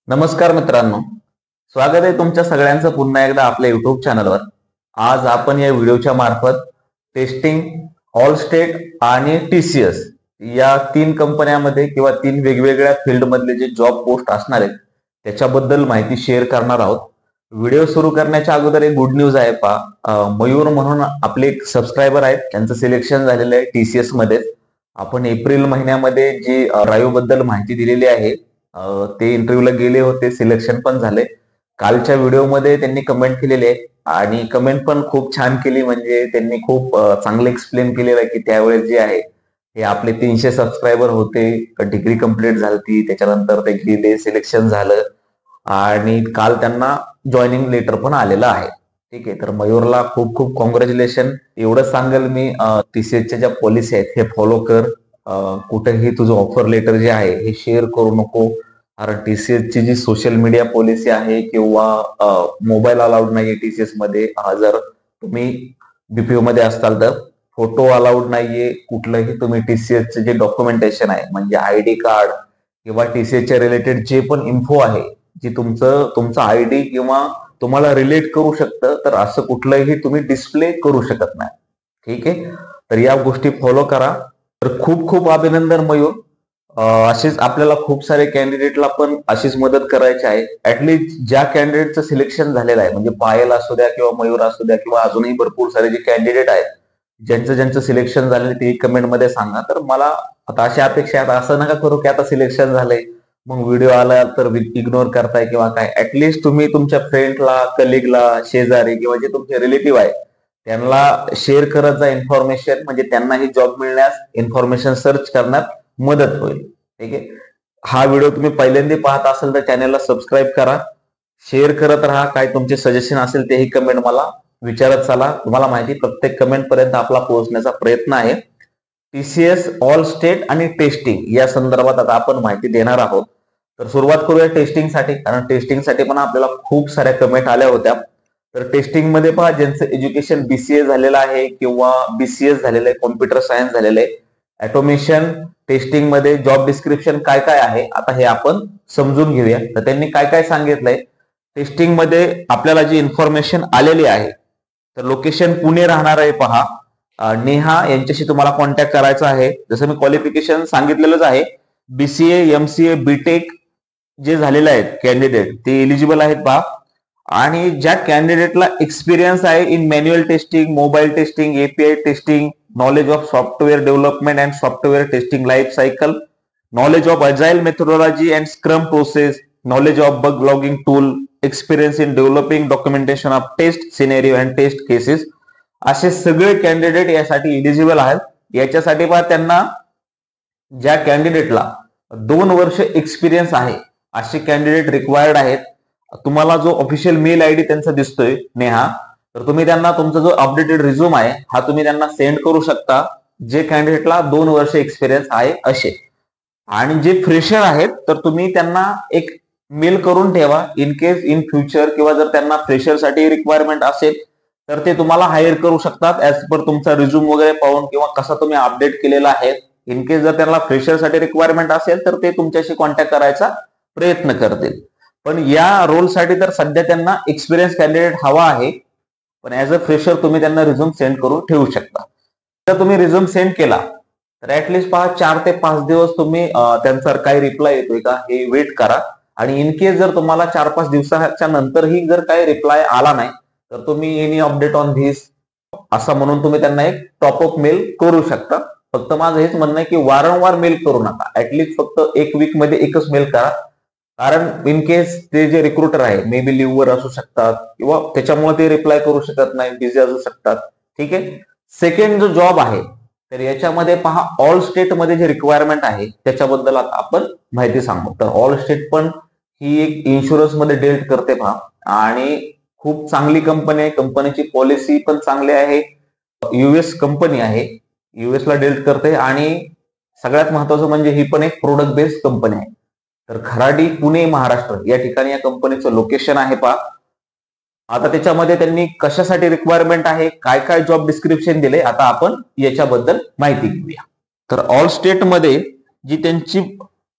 नमस्कार मित्रांनो, स्वागत आहे तुमच्या सगळ्यांचं पुन्हा एकदा आपल्या युट्यूब चॅनलवर। आज आपण या व्हिडिओच्या मार्फत टेस्टिंग, ऑल स्टेट आणि TCS या तीन कंपन्यांमध्ये किंवा तीन वेगवेगळ्या फील्ड मधले जे जॉब पोस्ट असणार आहेत त्याच्याबद्दल माहिती शेअर करणार आहोत। व्हिडिओ सुरू करण्याच्या अगोदर एक गुड न्यूज आहे मयूर म्हणून आपले एक सबस्क्रायबर आहेत, त्यांचं सिलेक्शन झालेलं आहे TCS मध्ये। आपण एप्रिल महिन्यामध्ये जी ड्राईव्ह बद्दल माहिती दिलेली आहे ते इंटरव्ह्यूला गेले होते, सिलेक्शन पण झाले। कालच्या व्हिडिओमध्ये त्यांनी कमेंट केलेली आहे आणि कमेंट पण खूप छान केली, म्हणजे त्यांनी खूप चांगलं एक्सप्लेन केलेलं आहे की त्यावेळेस जे आहे हे आपले 300 सबस्क्रायबर होते, डिग्री कंप्लीट झाली, त्याच्यानंतर ते गेले, सिलेक्शन झालं आणि काल त्यांना जॉईनिंग लेटर पण आलेलं आहे। ठीक आहे, तर मयूरला खूप खूप कॉंग्रॅच्युलेशन। एवढं सांगेल मी, TCSच्या ज्या पॉलिसी आहेत हे फॉलो कर। कुठेही तुझं ऑफर लेटर जे आहे हे शेअर करू नको, कारण TCSची जी सोशल मीडिया पॉलिसी आहे किंवा मोबाईल अलाउड नाहीये TCS मध्ये। जर तुम्ही BPO मध्ये असताल तर फोटो अलाउड नाहीये, कुठलंही तुम्ही TCSचे जे डॉक्युमेंटेशन आहे म्हणजे ID कार्ड किंवा TCSच्या रिलेटेड जे पण इन्फो आहे, जी तुमचा ID किंवा तुम्हाला रिलेट करू शकतं, तर असं कुठलंही तुम्ही डिस्प्ले करू शकत नाही। ठीक आहे, तर या गोष्टी फॉलो करा। तर खूप खूप अभिनंदन मयूर। अशीच आपल्याला खूप सारे कॅन्डिडेटला पण अशीच मदत करायची आहे। ऍटलीस्ट ज्या कॅन्डिडेटचं सिलेक्शन झालेलं आहे, म्हणजे पायल असू द्या किंवा मयूर असू द्या किंवा अजूनही भरपूर सारे जे कॅन्डिडेट आहेत ज्यांचं सिलेक्शन झालेलं ते कमेंट मध्ये सांगा। तर मला आता अशी अपेक्षा आहे, असं नका करू की आता सिलेक्शन झालंय मग व्हिडिओ आला तर इग्नोर करताय किंवा काय। ऍटलीस्ट तुम्ही तुमच्या फ्रेंडला, कलिगला, शेजारी किंवा जे तुमचे रिलेटिव्ह आहे त्यांना शेअर करत जा इन्फॉर्मेशन, म्हणजे त्यांनाही जॉब मिळण्यास, इन्फॉर्मेशन सर्च करण्यात मदत होईल। ठीक आहे, हा व्हिडिओ तुम्ही पहिल्यांदा पाहत असाल तर चॅनलला सबस्क्राईब करा, शेअर करत राहा। काय तुमचे सजेशन असेल तेही कमेंट मला विचारत चला। तुम्हाला माहिती प्रत्येक कमेंट पर्यंत आपला पोहोचण्याचा प्रयत्न आहे। TCS ऑल स्टेट आणि टेस्टिंग या संदर्भात आता आपण माहिती देणार आहोत। तर सुरुवात करूया टेस्टिंगसाठी, कारण टेस्टिंगसाठी पण आपल्याला खूप साऱ्या कमेंट आल्या होत्या। तर टेस्टिंग मध्ये पहा, ज्यांचं एज्युकेशन BCA झालेलं आहे किंवा BCS झालेलं आहे, कॉम्प्युटर सायन्स झालेलं आहे, ऑटोमेशन टेस्टिंग मध्ये जॉब डिस्क्रिप्शन काय काय आहे आता हे आपण समजून घेऊया। तर त्यांनी काय काय सांगितलंय टेस्टिंग मध्ये आपल्याला जी इन्फॉर्मेशन आलेली आहे, तर लोकेशन पुणे राहणार आहे पहा। नेहा यांच्याशी तुम्हाला कॉन्टॅक्ट करायचा आहे। जसं मी क्वालिफिकेशन सांगितलेलंच आहे, BCA, MCA, BTech जे झालेले आहेत कॅन्डिडेट ते एलिजिबल आहेत पहा। आणि ज्या कॅन्डिडेटला एक्सपिरियन्स आहे in manual testing, mobile testing, API testing, knowledge of software development and software testing life cycle, knowledge of agile methodology and scrum process, knowledge of bug logging tool, experience in developing documentation of test scenario and test cases, असे सगळे candidate यासाठी eligible आहेत। याच्यासाठी पहा, त्यांना ज्या कॅन्डिडेटला 2 वर्ष experience आहे असे कॅन्डिडेट रिक्वायर्ड आहेत। तुम्हाला जो ऑफिशियल मेल ID त्यांचा दिसतोय नेहा, तर तुम्ही त्यांना तुमचा जो अपडेटेड रिझ्यूम आहे हा तुम्ही त्यांना सेंड करू शकता, जे कॅन्डिडेटला 2 वर्ष एक्सपिरियन्स आहे असे। आणि जे फ्रेशर आहेत तर तुम्ही त्यांना एक मेल करून ठेवा, इन केस इन फ्युचर किंवा जर त्यांना फ्रेशर साठी रिक्वायरमेंट असेल तर ते तुम्हाला हायर करू शकतात ऍज पर तुमचा रिझ्यूम वगैरे पाहून किंवा कसा तुम्ही अपडेट केलेला आहे। इन केस जर त्यांना फ्रेशर साठी रिक्वायरमेंट असेल तर ते तुमच्याशी कॉन्टॅक्ट करायचा प्रयत्न करतील। पण या रोल साठी तर सध्या त्यांना एक्सपिरियन्स कॅन्डिडेट हवा आहे, पण ऍज अ फ्रेशर तुम्ही त्यांना रिझ्यूम सेंड करून ठेवू शकता। जर तुम्ही रिझ्यूम सेंड केला तर ऍटलीस्ट पहा 4 ते 5 दिवस तुम्ही त्यांचा काही रिप्लाय येतोय का हे वेट करा। आणि इन केस जर तुम्हाला 4-5 दिवसाच्या नंतरही जर काही रिप्लाय आला नाही तर तुम्ही एनी अपडेट ऑन धिस असं म्हणून तुम्ही त्यांना एक टॉपअप मेल करू शकता। फक्त माझं हेच म्हणणं आहे की वारंवार मेल करू नका, ऍटलीस्ट फक्त एक वीक मध्ये एकच मेल करा, कारण इन केस ते जे रिक्रुटर आहे मे बी लिव्हवर असू शकतात किंवा त्याच्यामुळे ते रिप्लाय करू शकत नाही, बिझी असू शकतात। ठीक आहे, सेकंड जो जॉब आहे तर याच्यामध्ये पहा, ऑल स्टेट मध्ये जे रिक्वायरमेंट आहे त्याच्याबद्दल आता आपण माहिती सांगू। तर ऑल स्टेट पण ही एक इन्शुरन्स मध्ये डील करते पहा, आणि खूप चांगली कंपनी आहे, कंपनीची पॉलिसी पण चांगली आहे। US कंपनी आहे, US ला डील करते आणि सगळ्यात महत्वाचं म्हणजे ही पण एक प्रोडक्ट बेस्ड कंपनी आहे। तर खराडी, पुणे, महाराष्ट्र या ठिकाणी या कंपनीचं लोकेशन आहे पहा। आता त्याच्यामध्ये त्यांनी कशासाठी रिक्वायरमेंट आहे, काय काय जॉब डिस्क्रिप्शन दिले, आता आपण याच्याबद्दल माहिती घेऊया। तर ऑल स्टेट मध्ये जी त्यांची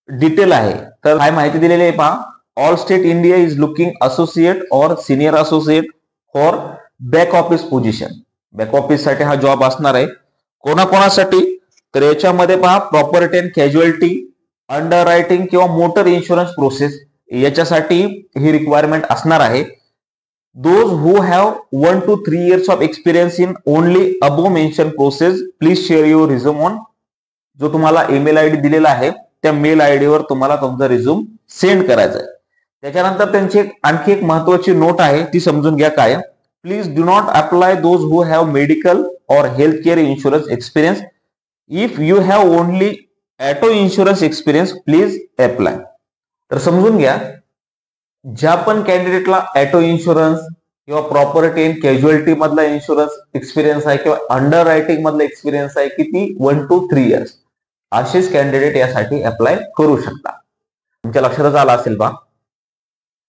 डिटेल आहे तर काय माहिती दिलेली आहे पहा, Allstate India is looking associate और senior associate for back office position. Back office साठी हा जॉब असणार आहे. कोणाकोणासाठी? तर याच्यामध्ये पहा, property and casualty, underwriting किंवा मोटर इन्शुरन्स प्रोसेस, याच्यासाठी ही रिक्वायरमेंट असणार आहे. Those who have 1 to 3 years of experience in only above mentioned process, please share your resume on. जो तुम्हाला ईमेल आयडी दिलेला आहे त्या मेल आयडी वर तुम्हाला तुमचा रिझ्यूम सेंड करायचा आहे. त्याच्यानंतर त्यांची आणखी एक महत्वाची नोट आहे, ती समजून घ्या काय. Please do not apply those who have medical और health care insurance experience. If you have only auto insurance experience please apply. तर समजून घ्या, ज्या पण कॅन्डिडेटला ऑटो इन्शुरन्स किंवा प्रॉपर्टी अँड कॅज्युअलिटी मधला इन्शुरन्स एक्सपिरियन्स आहे किंवा अंडर रायटिंग मधला एक्सपिरियन्स आहे किती 1 to 3 इयर्स, असेच कॅन्डिडेट यासाठी अप्लाय करू शकता. तुमच्या लक्षातच आला असेल बा,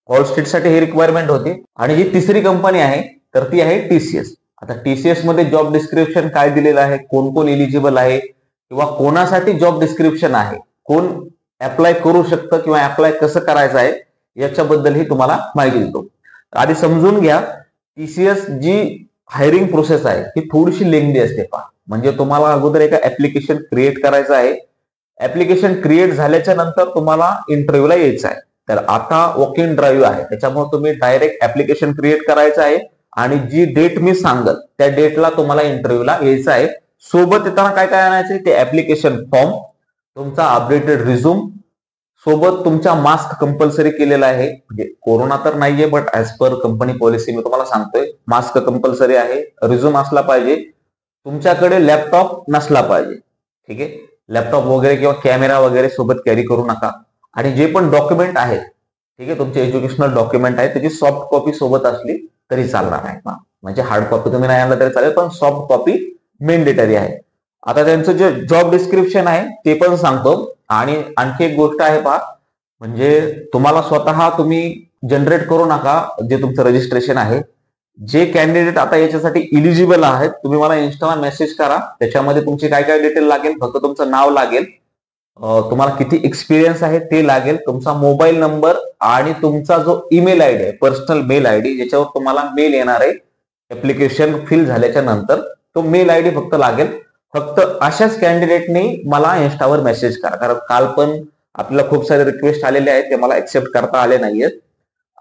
ऑल स्टेट साठी ही रिक्वायरमेंट होती. आणि जी तिसरी कंपनी आहे तर ती आहे टीसीएस. आता टीसीएस मध्ये जॉब डिस्क्रिप्शन काय दिलेलं आहे, कोण कोण एलिजिबल आहे किंवा कोणासाठी जॉब डिस्क्रिप्शन आहे, कोण अप्लाय करू शकतं किंवा अप्लाय कसं करायचं आहे याच्याबद्दलही तुम्हाला माहिती देतो. आधी समजून घ्या, टीसीएस जी हायरिंग प्रोसेस आहे ही थोडीशी लेंदी असते पहा. म्हणजे तुम्हाला अगोदर एका ऍप्लिकेशन क्रिएट करायचं आहे. ऍप्लिकेशन क्रिएट झाल्याच्या नंतर तुम्हाला इंटरव्ह्यूला यायचं आहे. तर आता वॉक इन ड्राईव्ह आहे, त्याच्यामुळे तुम्ही डायरेक्ट ऍप्लिकेशन क्रिएट करायचं आहे आणि जी डेट मी सांगत त्या डेटला तुम्हाला इंटरव्ह्यूला यायचं आहे. सोबत येताना काय काय आणायचं, ते ऍप्लिकेशन फॉर्म, तुमचा अपडेटेड रिझ्यूम, सोबत तुमचा मास्क कंपल्सरी केलेला आहे. म्हणजे कोरोना तर नाहीये, but as per company policy मी तुम्हाला सांगतोय मास्क कंपल्सरी आहे. रिझ्यूम असला पाहिजे. तुमच्याकडे लॅपटॉप नसला पाहिजे. ठीक आहे, लॅपटॉप वगैरे किंवा कॅमेरा वगैरे सोबत कॅरी करू नका. आणि जे पण डॉक्युमेंट आहेत, ठीक आहे, तुमचे एज्युकेशनल डॉक्युमेंट आहे त्याची सॉफ्ट कॉपी सोबत असली तरी चालणार आहे. म्हणजे हार्ड कॉपी तुम्ही नाही आणला तरी चालेल, पण सॉफ्ट कॉपी मेंडेटरी आहे. आता त्यांचं जे जॉब डिस्क्रिप्शन आहे ते पण सांगतो. आणि आणखी एक गोष्ट आहे पहा, म्हणजे तुम्हाला स्वतः तुम्ही जनरेट करू नका जे तुमचं रजिस्ट्रेशन आहे. जे कॅन्डिडेट आता याच्यासाठी इलिजिबल आहेत, तुम्ही मला इन्स्टाला मेसेज करा. त्याच्यामध्ये तुमची काय काय डिटेल लागेल, फक्त तुमचं नाव लागेल, तुम्हाला किती एक्सपिरियन्स आहे ते लागेल, तुमचा मोबाईल नंबर आणि तुमचा जो ईमेल आयडी आहे, पर्सनल मेल आयडी, ज्याच्यावर तुम्हाला मेल येणार आहे ऍप्लिकेशन फिल झाल्याच्या नंतर, तो मेल आयडी फक्त लागेल. फक्त अशाच कॅन्डिडेटनी मला इन्स्टावर मेसेज करा, कारण काल पण आपल्याला खूप सारे रिक्वेस्ट आलेले आहेत, ते मला एक्सेप्ट करता आले नाहीयेत.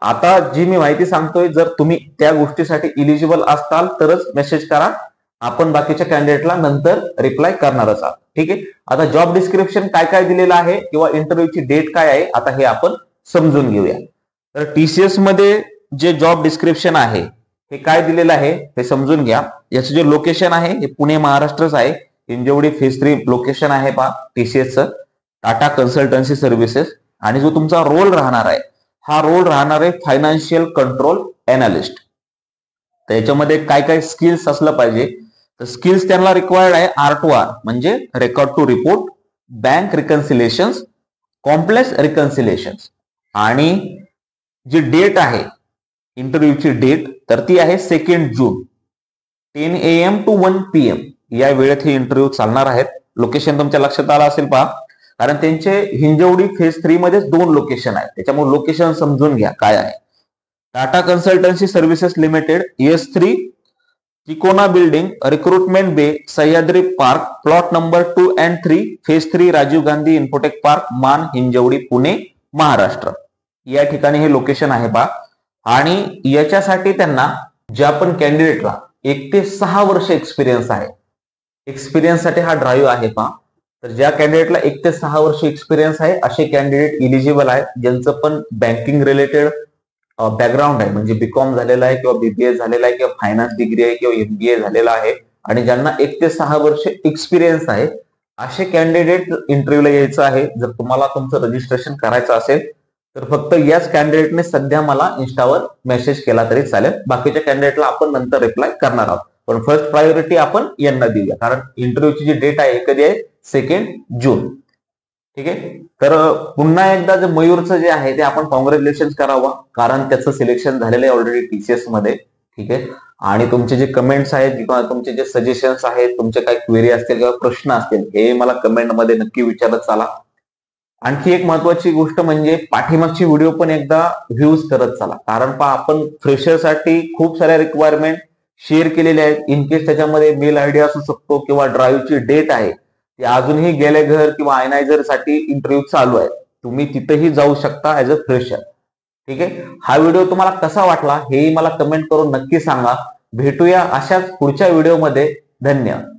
आता जी मी माहिती सांगतोय, जर तुम्ही त्या गोष्टीसाठी इलिजिबल असताल तरच मेसेज करा. आपण बाकीच्या कॅन्डिडेटला नंतर रिप्लाय करणारच आहोत. ठीक आहे, आता जॉब डिस्क्रिप्शन काय काय दिलेलं आहे किंवा इंटरव्ह्यूची डेट काय आहे, आता हे आपण समजून घेऊया. तर टीसीएस मध्ये जे जॉब डिस्क्रिप्शन आहे हे काय दिलेलं आहे हे समजून घ्या. याचं जे लोकेशन आहे हे पुणे महाराष्ट्रच आहे. हिंजवडी फेज 3 लोकेशन आहे पहा टीसीएसचं, टाटा कन्सल्टन्सी सर्व्हिसेस. आणि जो तुमचा रोल राहणार आहे, हा रोल राहणार आहे फायनान्शियल कंट्रोल एनालिस्ट. तर याच्यामध्ये काय काय स्किल्स असलं पाहिजे, तर स्किल्स त्यांना रिक्वायर्ड आहे R2R म्हणजे record to report, bank reconciliations, complex reconciliations. आणि जी डेट आहे इंटरव्ह्यूची डेट, तर ती आहे 2 जून 10 AM to 1 PM या वेळेत हे इंटरव्ह्यू चालणार आहेत. लोकेशन तुमच्या लक्षात आलं असेल पहा, कारण त्यांचे हिंजवडी फेज 3 मध्ये 2 लोकेशन आहेत, त्याच्यामुळे लोकेशन समजून घ्या काय आहे. Tata consultancy services limited S3 Tikona building, recruitment bay, Sahyadri park, plot number 2 and 3, phase 3, Rajiv Gandhi infotech park, Maan, Hinjawadi, Pune Maharashtra. या ठिकाणी हे लोकेशन आहे पहा. आणि याच्यासाठी त्यांना ज्या पण कॅन्डिडेटला 1 ते 6 वर्ष एक्सपिरियन्स आहे, एक्सपिरियन्स साठी हा ड्राईव्ह आहे पहा. तर ज्या कॅन्डिडेटला 1 ते 6 वर्ष एक्सपिरियन्स आहे असे कॅन्डिडेट इलिजिबल आहेत, ज्यांचं पण बँकिंग रिलेटेड बॅकग्राऊंड आहे, म्हणजे बीकॉम झालेला आहे किंवा बीबीए झालेला आहे किंवा फायनान्स डिग्री आहे किंवा MBA झालेला आहे, आणि ज्यांना 1 ते 6 वर्ष एक्सपिरियन्स आहे असे कॅन्डिडेट इंटरव्ह्यूला यायचं आहे. जर तुम्हाला तुमचं रजिस्ट्रेशन करायचं असेल तर फक्त याच कॅन्डिडेटने सध्या मला इन्स्टावर मेसेज केला तरी चालेल. बाकीच्या कॅन्डिडेटला आपण नंतर रिप्लाय करणार आहोत, पण फर्स्ट प्रायोरिटी आपण यांना देऊया, कारण इंटरव्ह्यूची जी डेट आहे कधी आहे 2 जून. ठीक आहे, तर पुन्हा एकदा जे मयूरचं जे आहे ते आपण कॉंग्रॅच्युलेशन करावं, कारण त्याचं सिलेक्शन झालेलं आहे ऑलरेडी टीसीएस मध्ये. ठीक आहे, आणि तुमचे जे कमेंट्स आहेत किंवा तुमचे जे सजेशन्स आहेत, तुमचे काही क्वेरी असतील किंवा प्रश्न असतील, हे मला कमेंट मध्ये नक्की विचारत चाला. आणखी एक महत्वाची गोष्ट म्हणजे पाठीमागची व्हिडिओ पण एकदा व्ह्यूज करत चला, कारण आपण फ्रेशरसाठी खूप साऱ्या रिक्वायरमेंट शेअर केलेल्या आहेत. इन केस त्याच्यामध्ये मेल आयडी असू शकतो किंवा ड्राईव्हची डेट आहे ती अजूनही गेले घर किंवा आयनायझर साठी इंटरव्ह्यू चालू आहे. तुम्ही तिथेही जाऊ शकता ऍज अ फ्रेशर. ठीक आहे. हा व्हिडिओ तुम्हाला कसा वाटला हेही मला कमेंट करून नक्की सांगा. भेटूया अशाच पुढच्या व्हिडिओमध्ये. धन्यवाद.